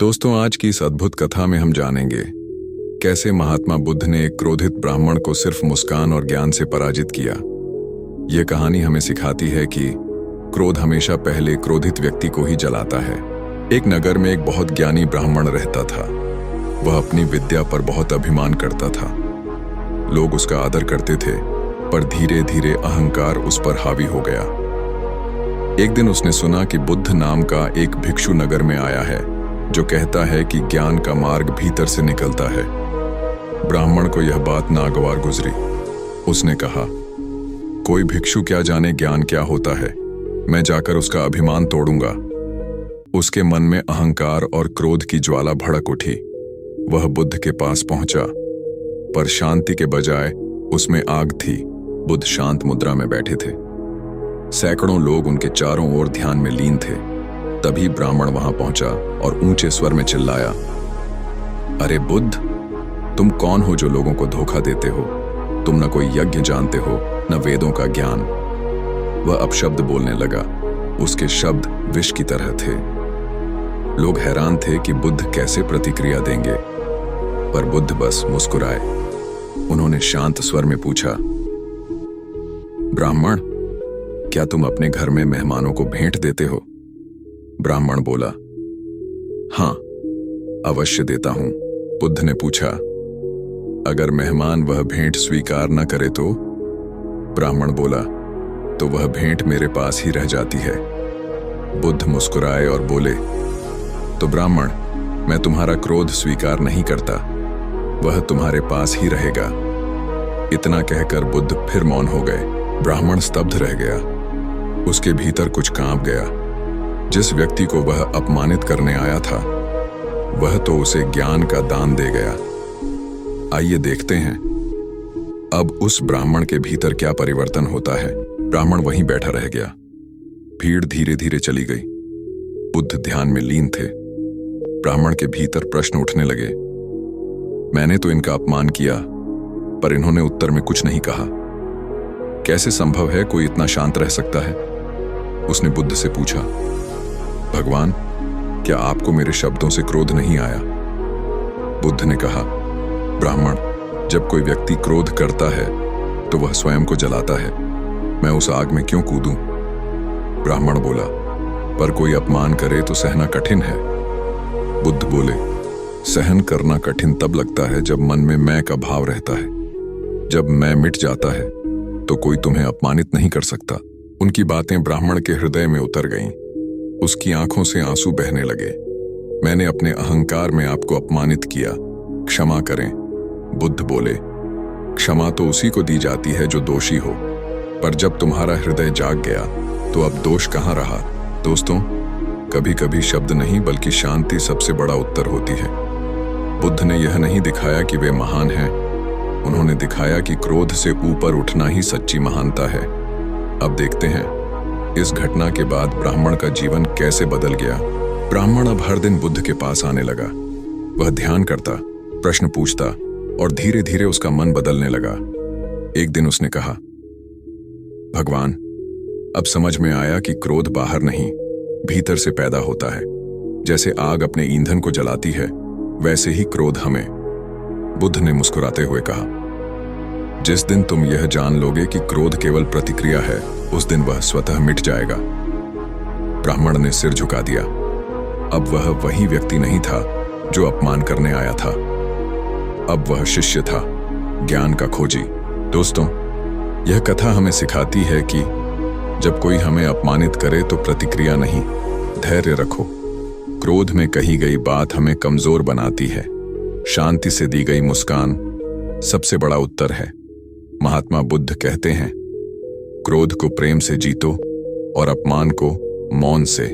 दोस्तों, आज की इस अद्भुत कथा में हम जानेंगे कैसे महात्मा बुद्ध ने एक क्रोधित ब्राह्मण को सिर्फ मुस्कान और ज्ञान से पराजित किया। यह कहानी हमें सिखाती है कि क्रोध हमेशा पहले क्रोधित व्यक्ति को ही जलाता है। एक नगर में एक बहुत ज्ञानी ब्राह्मण रहता था। वह अपनी विद्या पर बहुत अभिमान करता था। लोग उसका आदर करते थे, पर धीरे धीरे अहंकार उस पर हावी हो गया। एक दिन उसने सुना कि बुद्ध नाम का एक भिक्षु नगर में आया है जो कहता है कि ज्ञान का मार्ग भीतर से निकलता है। ब्राह्मण को यह बात नागवार गुजरी। उसने कहा, कोई भिक्षु क्या जाने ज्ञान क्या होता है, मैं जाकर उसका अभिमान तोड़ूंगा। उसके मन में अहंकार और क्रोध की ज्वाला भड़क उठी। वह बुद्ध के पास पहुंचा, पर शांति के बजाय उसमें आग थी। बुद्ध शांत मुद्रा में बैठे थे। सैकड़ों लोग उनके चारों ओर ध्यान में लीन थे। तभी ब्राह्मण वहां पहुंचा और ऊंचे स्वर में चिल्लाया, अरे बुद्ध, तुम कौन हो जो लोगों को धोखा देते हो? तुम न कोई यज्ञ जानते हो, न वेदों का ज्ञान। वह अपशब्द बोलने लगा। उसके शब्द विष की तरह थे। लोग हैरान थे कि बुद्ध कैसे प्रतिक्रिया देंगे, पर बुद्ध बस मुस्कुराए। उन्होंने शांत स्वर में पूछा, ब्राह्मण, क्या तुम अपने घर में मेहमानों को भेंट देते हो? ब्राह्मण बोला, हां, अवश्य देता हूं। बुद्ध ने पूछा, अगर मेहमान वह भेंट स्वीकार न करे तो? ब्राह्मण बोला, तो वह भेंट मेरे पास ही रह जाती है। बुद्ध मुस्कुराए और बोले, तो ब्राह्मण, मैं तुम्हारा क्रोध स्वीकार नहीं करता, वह तुम्हारे पास ही रहेगा। इतना कहकर बुद्ध फिर मौन हो गए। ब्राह्मण स्तब्ध रह गया। उसके भीतर कुछ कांप गया। जिस व्यक्ति को वह अपमानित करने आया था, वह तो उसे ज्ञान का दान दे गया। आइए देखते हैं अब उस ब्राह्मण के भीतर क्या परिवर्तन होता है। ब्राह्मण वहीं बैठा रह गया। भीड़ धीरे धीरे चली गई। बुद्ध ध्यान में लीन थे। ब्राह्मण के भीतर प्रश्न उठने लगे। मैंने तो इनका अपमान किया, पर इन्होंने उत्तर में कुछ नहीं कहा। कैसे संभव है कोई इतना शांत रह सकता है? उसने बुद्ध से पूछा, भगवान, क्या आपको मेरे शब्दों से क्रोध नहीं आया? बुद्ध ने कहा, ब्राह्मण, जब कोई व्यक्ति क्रोध करता है तो वह स्वयं को जलाता है। मैं उस आग में क्यों कूदूं? ब्राह्मण बोला, पर कोई अपमान करे तो सहना कठिन है। बुद्ध बोले, सहन करना कठिन तब लगता है जब मन में मैं का भाव रहता है। जब मैं मिट जाता है तो कोई तुम्हें अपमानित नहीं कर सकता। उनकी बातें ब्राह्मण के हृदय में उतर गईं। उसकी आंखों से आंसू बहने लगे। मैंने अपने अहंकार में आपको अपमानित किया, क्षमा करें। बुद्ध बोले, क्षमा तो उसी को दी जाती है जो दोषी हो, पर जब तुम्हारा हृदय जाग गया तो अब दोष कहाँ रहा? दोस्तों, कभी कभी शब्द नहीं बल्कि शांति सबसे बड़ा उत्तर होती है। बुद्ध ने यह नहीं दिखाया कि वे महान हैं, उन्होंने दिखाया कि क्रोध से ऊपर उठना ही सच्ची महानता है। अब देखते हैं इस घटना के बाद ब्राह्मण का जीवन कैसे बदल गया। ब्राह्मण अब हर दिन बुद्ध के पास आने लगा। वह ध्यान करता, प्रश्न पूछता और धीरे धीरे उसका मन बदलने लगा। एक दिन उसने कहा, भगवान, अब समझ में आया कि क्रोध बाहर नहीं, भीतर से पैदा होता है। जैसे आग अपने ईंधन को जलाती है, वैसे ही क्रोध हमें। बुद्ध ने मुस्कुराते हुए कहा, जिस दिन तुम यह जान लोगे कि क्रोध केवल प्रतिक्रिया है, उस दिन वह स्वतः मिट जाएगा। ब्राह्मण ने सिर झुका दिया। अब वह वही व्यक्ति नहीं था जो अपमान करने आया था। अब वह शिष्य था, ज्ञान का खोजी। दोस्तों, यह कथा हमें सिखाती है कि जब कोई हमें अपमानित करे तो प्रतिक्रिया नहीं, धैर्य रखो। क्रोध में कही गई बात हमें कमजोर बनाती है। शांति से दी गई मुस्कान सबसे बड़ा उत्तर है। महात्मा बुद्ध कहते हैं, क्रोध को प्रेम से जीतो और अपमान को मौन से।